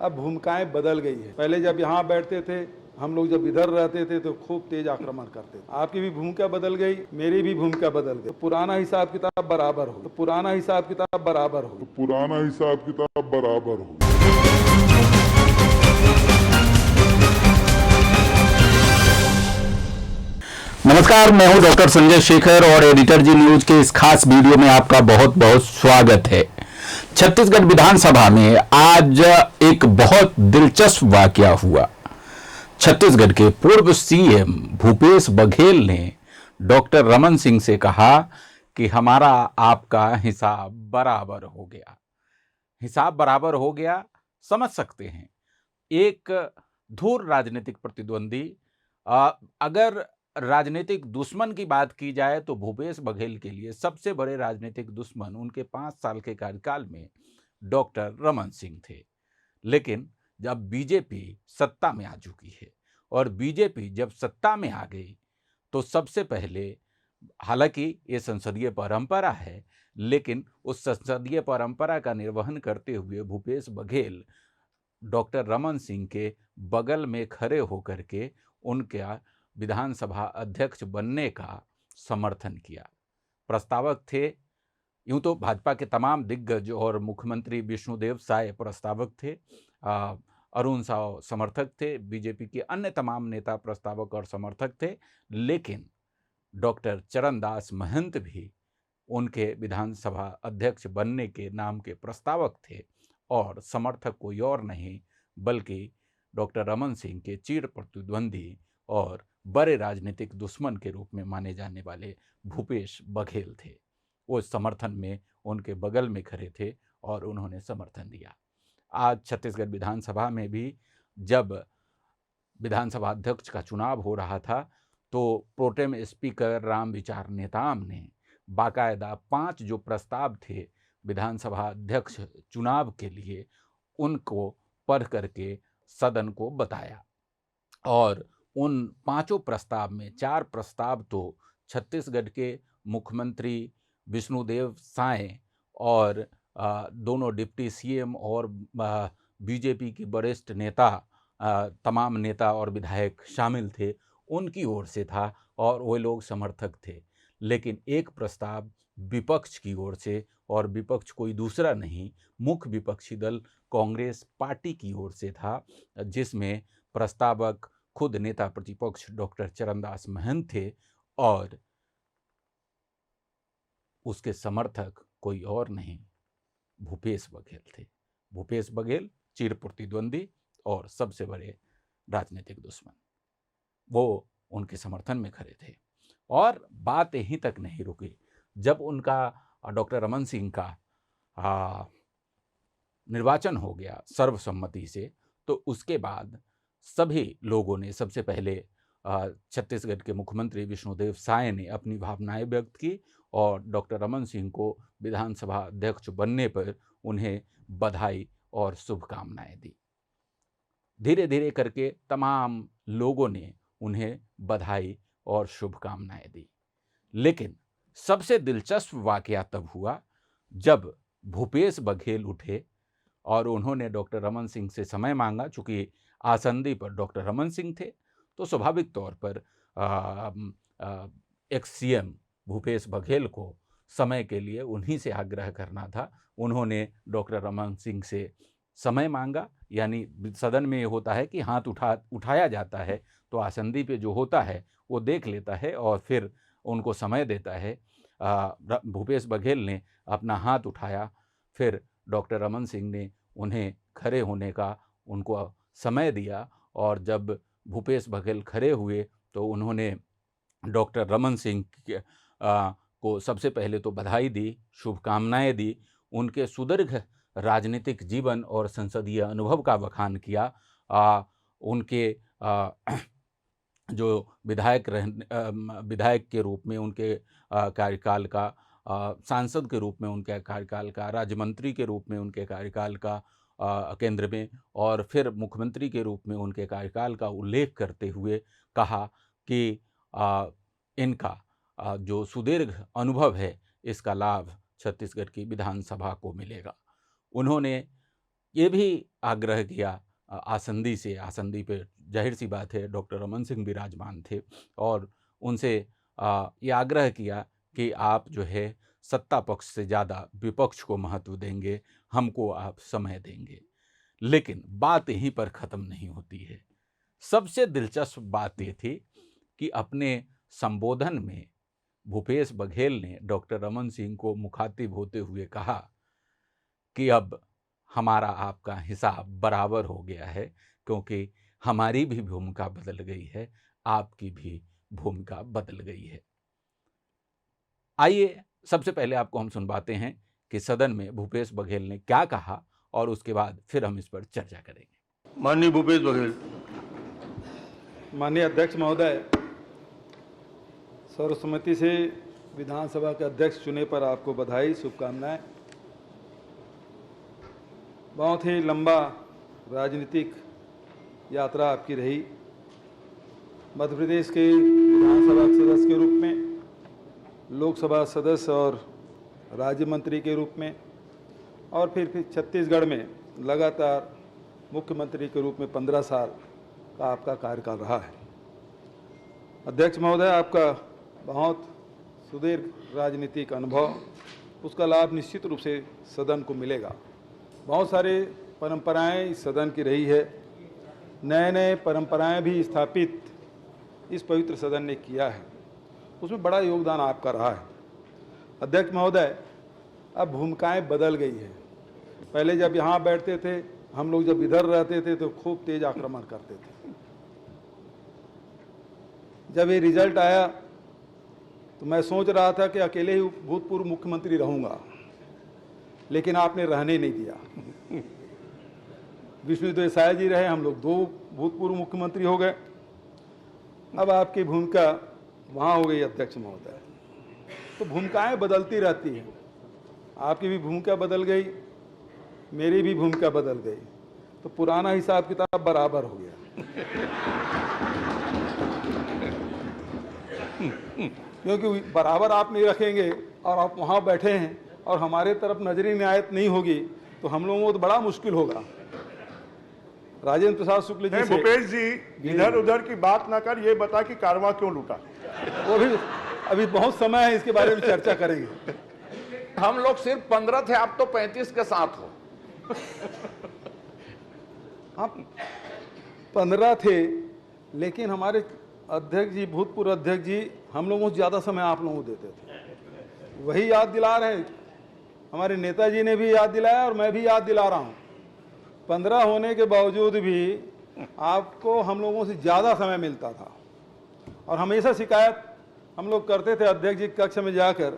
अब भूमिकाएं बदल गई है। पहले जब यहाँ बैठते थे, हम लोग जब इधर रहते थे तो खूब तेज आक्रमण करते थे। आपकी भी भूमिका बदल गई, मेरी भी भूमिका बदल गई। तो पुराना हिसाब किताब बराबर हो, पुराना हिसाब किताब बराबर हो। नमस्कार, मैं हूं डॉक्टर संजय शेखर और एडिटर जी न्यूज के इस खास वीडियो में आपका बहुत बहुत स्वागत है। छत्तीसगढ़ विधानसभा में आज एक बहुत दिलचस्प वाकया हुआ। छत्तीसगढ़ के पूर्व सीएम भूपेश बघेल ने डॉक्टर रमन सिंह से कहा कि हमारा आपका हिसाब बराबर हो गया। हिसाब बराबर हो गया, समझ सकते हैं। एक धूर राजनीतिक प्रतिद्वंदी, अगर राजनीतिक दुश्मन की बात की जाए तो भूपेश बघेल के लिए सबसे बड़े राजनीतिक दुश्मन उनके 5 साल के कार्यकाल में डॉक्टर रमन सिंह थे। लेकिन जब बीजेपी सत्ता में आ चुकी है और बीजेपी जब सत्ता में आ गई तो सबसे पहले, हालांकि ये संसदीय परंपरा है, लेकिन उस संसदीय परंपरा का निर्वहन करते हुए भूपेश बघेल डॉक्टर रमन सिंह के बगल में खड़े होकर के उनका विधानसभा अध्यक्ष बनने का समर्थन किया। प्रस्तावक थे, यूं तो भाजपा के तमाम दिग्गज और मुख्यमंत्री विष्णुदेव साय प्रस्तावक थे, अरुण साव समर्थक थे, बीजेपी के अन्य तमाम नेता प्रस्तावक और समर्थक थे, लेकिन डॉक्टर चरणदास महंत भी उनके विधानसभा अध्यक्ष बनने के नाम के प्रस्तावक थे और समर्थक कोई और नहीं बल्कि डॉक्टर रमन सिंह के चिर प्रतिद्वंदी और बड़े राजनीतिक दुश्मन के रूप में माने जाने वाले भूपेश बघेल थे। वो समर्थन में उनके बगल में खड़े थे और उन्होंने समर्थन दिया। आज छत्तीसगढ़ विधानसभा में भी जब विधानसभा अध्यक्ष का चुनाव हो रहा था तो प्रोटेम स्पीकर रामविचार नेताम ने बाकायदा 5 जो प्रस्ताव थे विधानसभा अध्यक्ष चुनाव के लिए, उनको पढ़ करके सदन को बताया। और उन 5 प्रस्ताव में 4 प्रस्ताव तो छत्तीसगढ़ के मुख्यमंत्री विष्णुदेव साय और दोनों डिप्टी सीएम और बीजेपी की वरिष्ठ नेता, तमाम नेता और विधायक शामिल थे, उनकी ओर से था और वे लोग समर्थक थे। लेकिन एक प्रस्ताव विपक्ष की ओर से, और विपक्ष कोई दूसरा नहीं, मुख्य विपक्षी दल कांग्रेस पार्टी की ओर से था, जिसमें प्रस्तावक खुद नेता प्रतिपक्ष डॉक्टर चरणदास महंत थे और उसके समर्थक कोई और नहीं, भूपेश बघेल थे। भूपेश बघेल चिर प्रतिद्वंदी और सबसे बड़े राजनीतिक दुश्मन, वो उनके समर्थन में खड़े थे। और बात यहीं तक नहीं रुकी। जब उनका डॉक्टर रमन सिंह का निर्वाचन हो गया सर्वसम्मति से, तो उसके बाद सभी लोगों ने, सबसे पहले छत्तीसगढ़ के मुख्यमंत्री विष्णुदेव साय ने अपनी भावनाएं व्यक्त की और डॉक्टर रमन सिंह को विधानसभा अध्यक्ष बनने पर उन्हें बधाई और शुभकामनाएं दी। धीरे धीरे करके तमाम लोगों ने उन्हें बधाई और शुभकामनाएं दी। लेकिन सबसे दिलचस्प वाकया तब हुआ जब भूपेश बघेल उठे और उन्होंने डॉक्टर रमन सिंह से समय मांगा। चूंकि आसंदी पर डॉक्टर रमन सिंह थे तो स्वाभाविक तौर पर एक्स सीएम भूपेश बघेल को समय के लिए उन्हीं से आग्रह करना था। उन्होंने डॉक्टर रमन सिंह से समय मांगा, यानी सदन में ये होता है कि हाथ उठाया जाता है तो आसंदी पे जो होता है वो देख लेता है और फिर उनको समय देता है। भूपेश बघेल ने अपना हाथ उठाया, फिर डॉक्टर रमन सिंह ने उन्हें खड़े होने का उनको समय दिया और जब भूपेश बघेल खड़े हुए तो उन्होंने डॉक्टर रमन सिंह को सबसे पहले तो बधाई दी, शुभकामनाएं दी, उनके सुदीर्घ राजनीतिक जीवन और संसदीय अनुभव का बखान किया, उनके जो विधायक के रूप में उनके कार्यकाल का, सांसद के रूप में उनके कार्यकाल का, राज्य मंत्री के रूप में उनके कार्यकाल का केंद्र में, और फिर मुख्यमंत्री के रूप में उनके कार्यकाल का उल्लेख करते हुए कहा कि इनका जो सुदीर्घ अनुभव है इसका लाभ छत्तीसगढ़ की विधानसभा को मिलेगा। उन्होंने ये भी आग्रह किया आसंदी से। आसंदी पे जाहिर सी बात है डॉक्टर रमन सिंह विराजमान थे और उनसे ये आग्रह किया कि आप जो है सत्ता पक्ष से ज़्यादा विपक्ष को महत्व देंगे, हमको आप समय देंगे। लेकिन बात यहीं पर ख़त्म नहीं होती है। सबसे दिलचस्प बात ये थी कि अपने संबोधन में भूपेश बघेल ने डॉक्टर रमन सिंह को मुखातिब होते हुए कहा कि अब हमारा आपका हिसाब बराबर हो गया है, क्योंकि हमारी भी भूमिका बदल गई है, आपकी भी भूमिका बदल गई है। आइए सबसे पहले आपको हम सुनवाते हैं कि सदन में भूपेश बघेल ने क्या कहा और उसके बाद फिर हम इस पर चर्चा करेंगे। माननीय भूपेश बघेल। माननीय अध्यक्ष महोदय, सर्वसम्मति से विधानसभा के अध्यक्ष चुने पर आपको बधाई, शुभकामनाएं। बहुत ही लंबा राजनीतिक यात्रा आपकी रही। मध्य प्रदेश के विधानसभा सदस्य के रूप में, लोकसभा सदस्य और राज्य मंत्री के रूप में, और फिर छत्तीसगढ़ में लगातार मुख्यमंत्री के रूप में 15 साल का आपका कार्यकाल रहा है। अध्यक्ष महोदय, आपका बहुत सुदीर्घ राजनीतिक अनुभव, उसका लाभ निश्चित रूप से सदन को मिलेगा। बहुत सारे परंपराएं इस सदन की रही है, नए नए परंपराएं भी स्थापित इस पवित्र सदन ने किया है, उसमें बड़ा योगदान आपका रहा है। अध्यक्ष महोदय, अब भूमिकाएं बदल गई है। पहले जब यहाँ बैठते थे, हम लोग जब इधर रहते थे तो खूब तेज आक्रमण करते थे। जब ये रिजल्ट आया तो मैं सोच रहा था कि अकेले ही भूतपूर्व मुख्यमंत्री रहूंगा, लेकिन आपने रहने नहीं दिया। विष्णुदेव साय जी रहे, हम लोग 2 भूतपूर्व मुख्यमंत्री हो गए। अब आपकी भूमिका वहाँ हो गई अध्यक्ष महोदय। तो भूमिकाएं बदलती रहती हैं, आपकी भी भूमिका बदल गई, मेरी भी भूमिका बदल गई, तो पुराना हिसाब किताब बराबर हो गया। क्योंकि बराबर आप नहीं रखेंगे और आप वहाँ बैठे हैं और हमारे तरफ नजरी नियायत नहीं होगी तो हम लोगों को तो बड़ा मुश्किल होगा। राजेंद्र प्रसाद शुक्ल जी से भूपेश जी, इधर उधर की बात ना कर, ये बता कि कारवां क्यों लूटा। वो भी अभी बहुत समय है, इसके बारे में चर्चा करेंगे। हम लोग सिर्फ 15 थे, आप तो 35 के साथ हो। आप 15 थे, लेकिन हमारे अध्यक्ष जी, भूतपूर्व अध्यक्ष जी, हम लोगों को ज़्यादा समय आप लोगों को देते थे। वही याद दिला रहे हैं, हमारे नेताजी ने भी याद दिलाया और मैं भी याद दिला रहा हूँ। 15 होने के बावजूद भी आपको हम लोगों से ज़्यादा समय मिलता था और हमेशा शिकायत हम लोग करते थे अध्यक्ष जी कक्ष में जाकर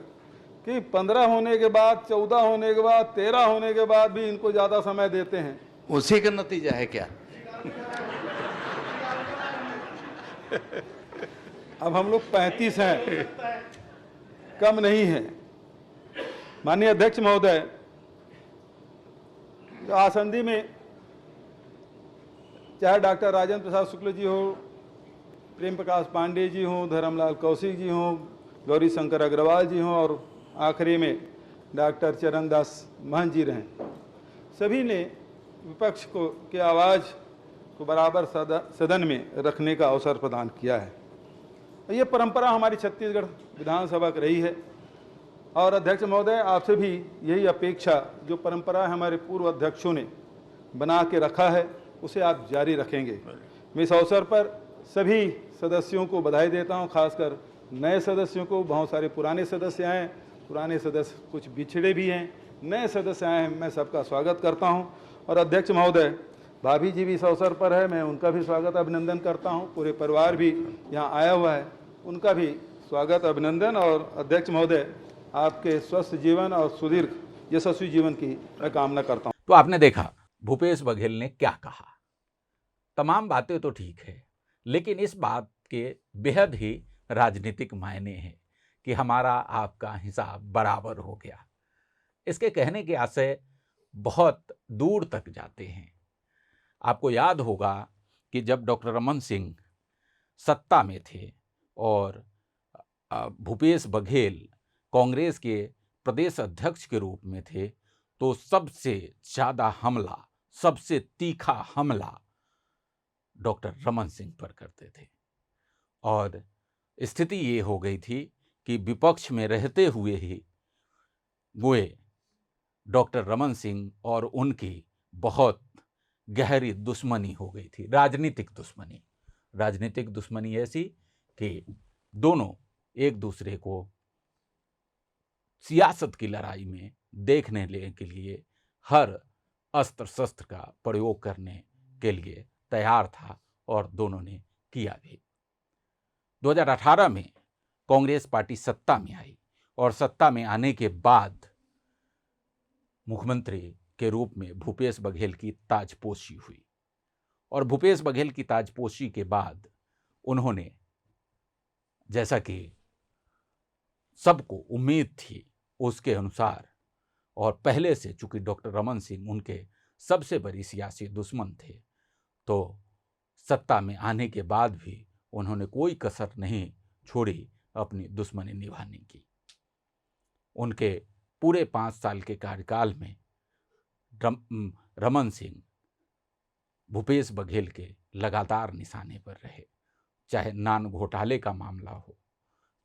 कि 15 होने के बाद, 14 होने के बाद, 13 होने के बाद भी इनको ज़्यादा समय देते हैं। उसी का नतीजा है क्या? अब हम लोग 35 हैं, कम नहीं है। माननीय अध्यक्ष महोदय, आसंदी में चाहे डॉक्टर राजेंद्र प्रसाद शुक्ल जी हो, प्रेम प्रकाश पांडे जी हों, धर्मलाल कौशिक जी हों, गौरी शंकर अग्रवाल जी हों और आखिरी में डॉक्टर चरणदास महंत जी रहें, सभी ने विपक्ष को की आवाज़ को बराबर सदन में रखने का अवसर प्रदान किया है। ये परंपरा हमारी छत्तीसगढ़ विधानसभा की रही है और अध्यक्ष महोदय, आपसे भी यही अपेक्षा, जो परंपरा हमारे पूर्व अध्यक्षों ने बना के रखा है उसे आप जारी रखेंगे। मैं इस अवसर पर सभी सदस्यों को बधाई देता हूं, खासकर नए सदस्यों को। बहुत सारे पुराने सदस्य आए, पुराने सदस्य कुछ बिछड़े भी हैं, नए सदस्य आए हैं, मैं सबका स्वागत करता हूं। और अध्यक्ष महोदय, भाभी जी भी इस अवसर पर है, मैं उनका भी स्वागत अभिनंदन करता हूं। पूरे परिवार भी यहाँ आया हुआ है, उनका भी स्वागत अभिनंदन। और अध्यक्ष महोदय, आपके स्वस्थ जीवन और सुदीर्घ यशस्वी जीवन की मैं कामना करता हूं। तो आपने देखा भूपेश बघेल ने क्या कहा। तमाम बातें तो ठीक है, लेकिन इस बात के बेहद ही राजनीतिक मायने हैं कि हमारा आपका हिसाब बराबर हो गया। इसके कहने के आशय बहुत दूर तक जाते हैं। आपको याद होगा कि जब डॉक्टर रमन सिंह सत्ता में थे और भूपेश बघेल कांग्रेस के प्रदेश अध्यक्ष के रूप में थे, तो सबसे ज़्यादा हमला सबसे तीखा हमला डॉक्टर रमन सिंह पर करते थे। और स्थिति ये हो गई थी कि विपक्ष में रहते हुए ही वे डॉक्टर रमन सिंह और उनकी बहुत गहरी दुश्मनी हो गई थी, राजनीतिक दुश्मनी ऐसी कि दोनों एक दूसरे को सियासत की लड़ाई में देखने के लिए हर अस्त्र शस्त्र का प्रयोग करने के लिए तैयार था और दोनों ने किया भी। 2018 में कांग्रेस पार्टी सत्ता में आई और सत्ता में आने के बाद मुख्यमंत्री के रूप में भूपेश बघेल की ताजपोशी हुई और भूपेश बघेल की ताजपोशी के बाद उन्होंने, जैसा कि सबको उम्मीद थी उसके अनुसार, और पहले से चूंकि डॉक्टर रमन सिंह उनके सबसे बड़ी सियासी दुश्मन थे, तो सत्ता में आने के बाद भी उन्होंने कोई कसर नहीं छोड़ी अपनी दुश्मनी निभाने की। उनके पूरे 5 साल के कार्यकाल में रमन सिंह भूपेश बघेल के लगातार निशाने पर रहे, चाहे नान घोटाले का मामला हो,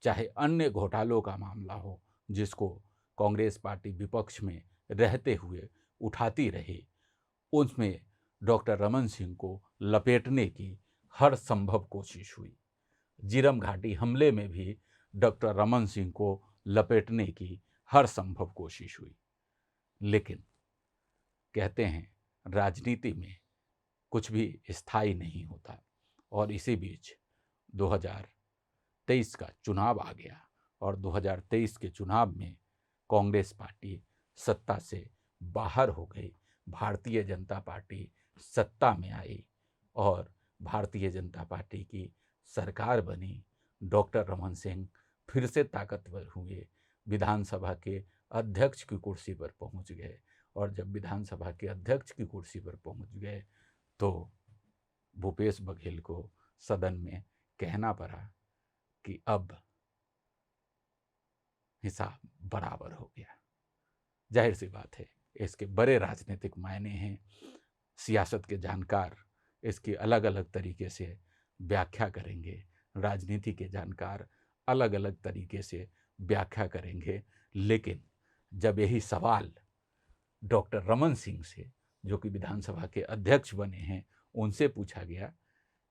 चाहे अन्य घोटालों का मामला हो, जिसको कांग्रेस पार्टी विपक्ष में रहते हुए उठाती रही, उसमें डॉक्टर रमन सिंह को लपेटने की हर संभव कोशिश हुई। झीरम घाटी हमले में भी डॉक्टर रमन सिंह को लपेटने की हर संभव कोशिश हुई, लेकिन कहते हैं राजनीति में कुछ भी स्थायी नहीं होता। और इसी बीच 2023 का चुनाव आ गया और 2023 के चुनाव में कांग्रेस पार्टी सत्ता से बाहर हो गई, भारतीय जनता पार्टी सत्ता में आई और भारतीय जनता पार्टी की सरकार बनी। डॉक्टर रमन सिंह फिर से ताकतवर हुए, विधानसभा के अध्यक्ष की कुर्सी पर पहुंच गए और जब विधानसभा के अध्यक्ष की कुर्सी पर पहुंच गए तो भूपेश बघेल को सदन में कहना पड़ा कि अब हिसाब बराबर हो गया। जाहिर सी बात है इसके बड़े राजनीतिक मायने हैं। सियासत के जानकार इसकी अलग अलग तरीके से व्याख्या करेंगे, राजनीति के जानकार अलग अलग तरीके से व्याख्या करेंगे, लेकिन जब यही सवाल डॉक्टर रमन सिंह से, जो कि विधानसभा के अध्यक्ष बने हैं, उनसे पूछा गया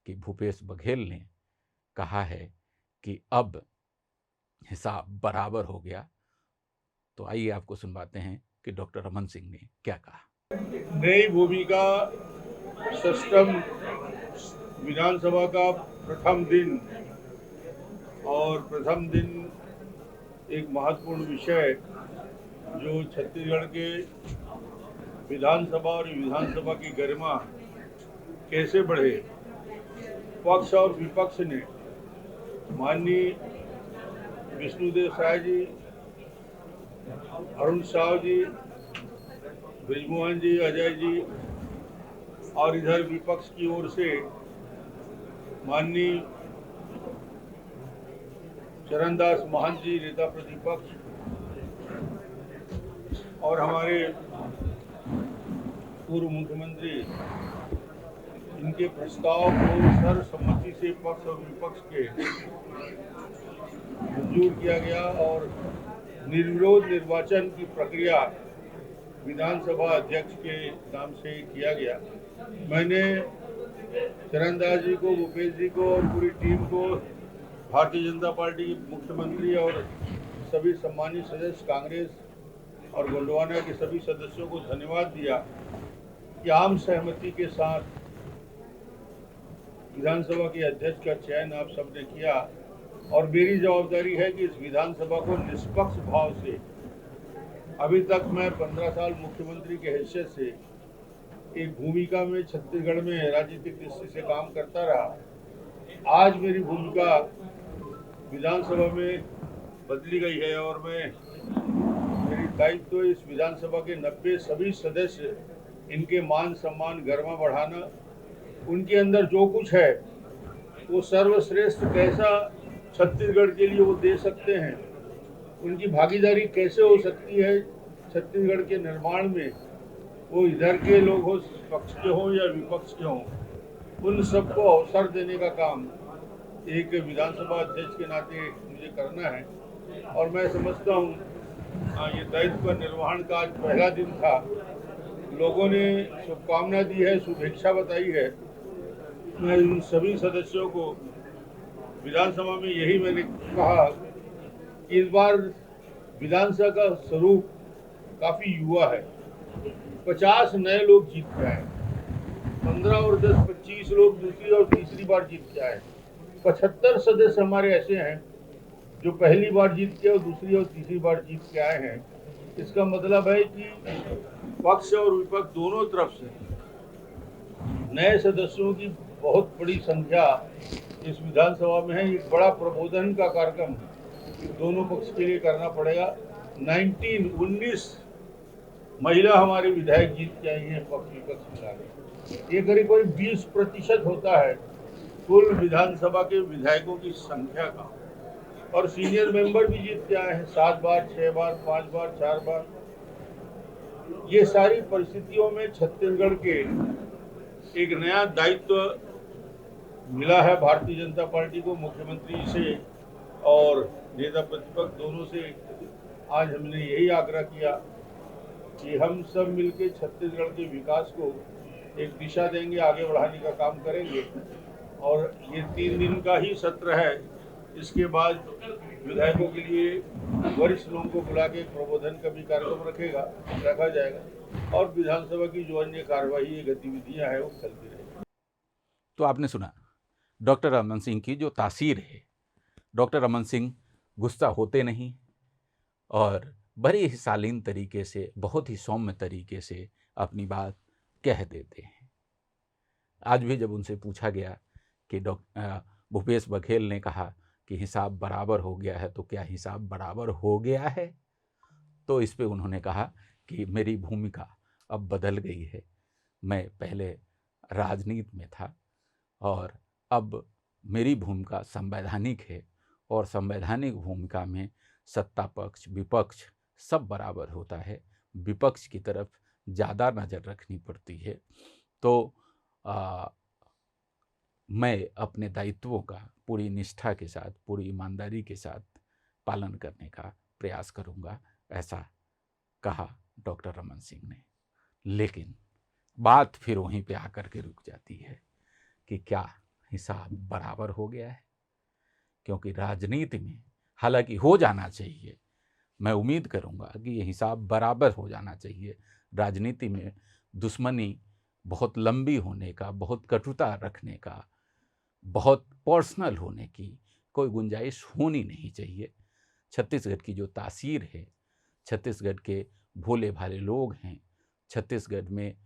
कि भूपेश बघेल ने कहा है कि अब हिसाब बराबर हो गया, तो आइए आपको सुनवाते हैं कि डॉक्टर रमन सिंह ने क्या कहा। नई भूमिका सिस्टम विधानसभा का प्रथम दिन और प्रथम दिन एक महत्वपूर्ण विषय जो छत्तीसगढ़ के विधानसभा और विधानसभा की गरिमा कैसे बढ़े, पक्ष और विपक्ष ने माननीय विष्णुदेव साय जी, अरुण साव जी, ब्रिजमोहन जी, अजय जी और इधर विपक्ष की ओर से माननीय चरणदास महंत जी नेता प्रतिपक्ष और हमारे पूर्व मुख्यमंत्री, इनके प्रस्ताव को सर्वसम्मति से पक्ष और विपक्ष के मंजूर किया गया और निर्विरोध निर्वाचन की प्रक्रिया विधानसभा अध्यक्ष के नाम से किया गया। मैंने चरणदास जी को, भूपेश जी को और पूरी टीम को, भारतीय जनता पार्टी के मुख्यमंत्री और सभी सम्मानित सदस्य, कांग्रेस और गोंडवाना के सभी सदस्यों को धन्यवाद दिया कि आम सहमति के साथ विधानसभा के अध्यक्ष का चयन आप सबने किया और मेरी जवाबदारी है कि इस विधानसभा को निष्पक्ष भाव से, अभी तक मैं 15 साल मुख्यमंत्री के हैसियत से एक भूमिका में छत्तीसगढ़ में राजनीतिक दृष्टि से काम करता रहा। आज मेरी भूमिका विधानसभा में बदली गई है और मेरी दायित्व तो इस विधानसभा के 90 सभी सदस्य, इनके मान सम्मान गरिमा बढ़ाना, उनके अंदर जो कुछ है वो सर्वश्रेष्ठ कैसा छत्तीसगढ़ के लिए वो दे सकते हैं, उनकी भागीदारी कैसे हो सकती है छत्तीसगढ़ के निर्माण में, वो इधर के लोग हो, पक्ष के हों या विपक्ष के हों, उन सबको अवसर देने का काम एक विधानसभा अध्यक्ष के नाते मुझे करना है। और मैं समझता हूँ ये दायित्व का निर्वहन का आज पहला दिन था। लोगों ने शुभकामना दी है, शुभेच्छा बताई है। मैं उन सभी सदस्यों को विधानसभा में यही मैंने कहा कि इस बार विधानसभा का स्वरूप काफी युवा है। 50 नए लोग जीत के आए, 15 और 10 25 लोग दूसरी और तीसरी बार जीत के आए। 75 सदस्य हमारे ऐसे हैं जो पहली बार जीत के और दूसरी और तीसरी बार जीत के आए हैं। इसका मतलब है कि पक्ष और विपक्ष दोनों तरफ से नए सदस्यों की बहुत बड़ी संख्या इस विधानसभा में है। एक बड़ा प्रबोधन का कार्यक्रम दोनों पक्ष के लिए करना पड़ेगा। 19 महिला हमारे विधायक जीत के आई हैं पक्ष विपक्ष मिला के। ये करीब 20% होता है कुल विधानसभा के विधायकों की संख्या का। और सीनियर मेंबर भी जीत के आए हैं 7 बार, 6 बार, 5 बार, 4 बार। ये सारी परिस्थितियों में छत्तीसगढ़ के एक नया दायित्व मिला है भारतीय जनता पार्टी को, मुख्यमंत्री से और नेता प्रतिपक्ष दोनों से। आज हमने यही आग्रह किया कि हम सब मिलकर छत्तीसगढ़ के विकास को एक दिशा देंगे, आगे बढ़ाने का काम करेंगे। और ये 3 दिन का ही सत्र है। इसके बाद विधायकों के लिए वरिष्ठ लोगों को बुला के प्रबोधन का भी कार्यक्रम रखा जाएगा और विधानसभा की जो अन्य कार्यवाही गतिविधियां हैं वो चलती रहेगी। तो आपने सुना डॉक्टर रमन सिंह की जो तासीर है। डॉक्टर रमन सिंह गुस्सा होते नहीं और बड़े ही शालीन तरीके से, बहुत ही सौम्य तरीके से अपनी बात कह देते हैं। आज भी जब उनसे पूछा गया कि भूपेश बघेल ने कहा कि हिसाब बराबर हो गया है, तो क्या हिसाब बराबर हो गया है? तो इस पे उन्होंने कहा कि मेरी भूमिका अब बदल गई है। मैं पहले राजनीति में था और अब मेरी भूमिका संवैधानिक है और संवैधानिक भूमिका में सत्ता पक्ष विपक्ष सब बराबर होता है। विपक्ष की तरफ ज़्यादा नज़र रखनी पड़ती है। तो मैं अपने दायित्वों का पूरी निष्ठा के साथ, पूरी ईमानदारी के साथ पालन करने का प्रयास करूंगा, ऐसा कहा डॉक्टर रमन सिंह ने। लेकिन बात फिर वहीं पे आकर के रुक जाती है कि क्या हिसाब बराबर हो गया है? क्योंकि राजनीति में हालांकि हो जाना चाहिए, मैं उम्मीद करूंगा कि ये हिसाब बराबर हो जाना चाहिए। राजनीति में दुश्मनी बहुत लंबी होने का, बहुत कटुता रखने का, बहुत पर्सनल होने की कोई गुंजाइश होनी नहीं चाहिए। छत्तीसगढ़ की जो तासीर है, छत्तीसगढ़ के भोले भाले लोग हैं, छत्तीसगढ़ में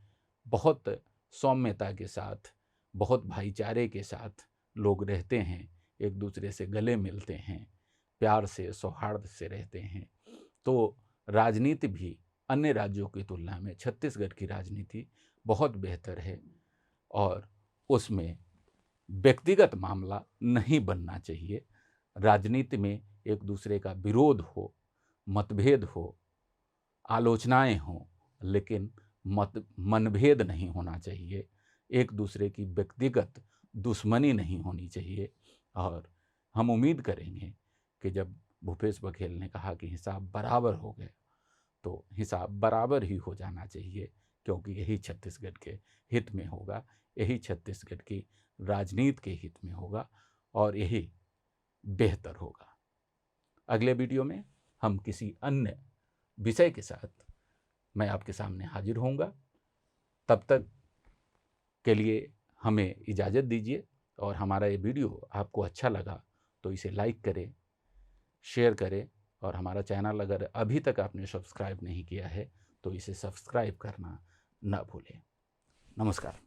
बहुत सौम्यता के साथ, बहुत भाईचारे के साथ लोग रहते हैं, एक दूसरे से गले मिलते हैं, प्यार से सौहार्द से रहते हैं। तो राजनीति भी अन्य राज्यों की तुलना में छत्तीसगढ़ की राजनीति बहुत बेहतर है और उसमें व्यक्तिगत मामला नहीं बनना चाहिए। राजनीति में एक दूसरे का विरोध हो, मतभेद हो, आलोचनाएं हो, लेकिन मनभेद नहीं होना चाहिए। एक दूसरे की व्यक्तिगत दुश्मनी नहीं होनी चाहिए। और हम उम्मीद करेंगे कि जब भूपेश बघेल ने कहा कि हिसाब बराबर हो गया, तो हिसाब बराबर ही हो जाना चाहिए, क्योंकि यही छत्तीसगढ़ के हित में होगा, यही छत्तीसगढ़ की राजनीति के हित में होगा और यही बेहतर होगा। अगले वीडियो में हम किसी अन्य विषय के साथ मैं आपके सामने हाजिर होऊंगा। तब तक के लिए हमें इजाज़त दीजिए और हमारा ये वीडियो आपको अच्छा लगा तो इसे लाइक करें, शेयर करें और हमारा चैनल अगर अभी तक आपने सब्सक्राइब नहीं किया है तो इसे सब्सक्राइब करना न भूलें। नमस्कार।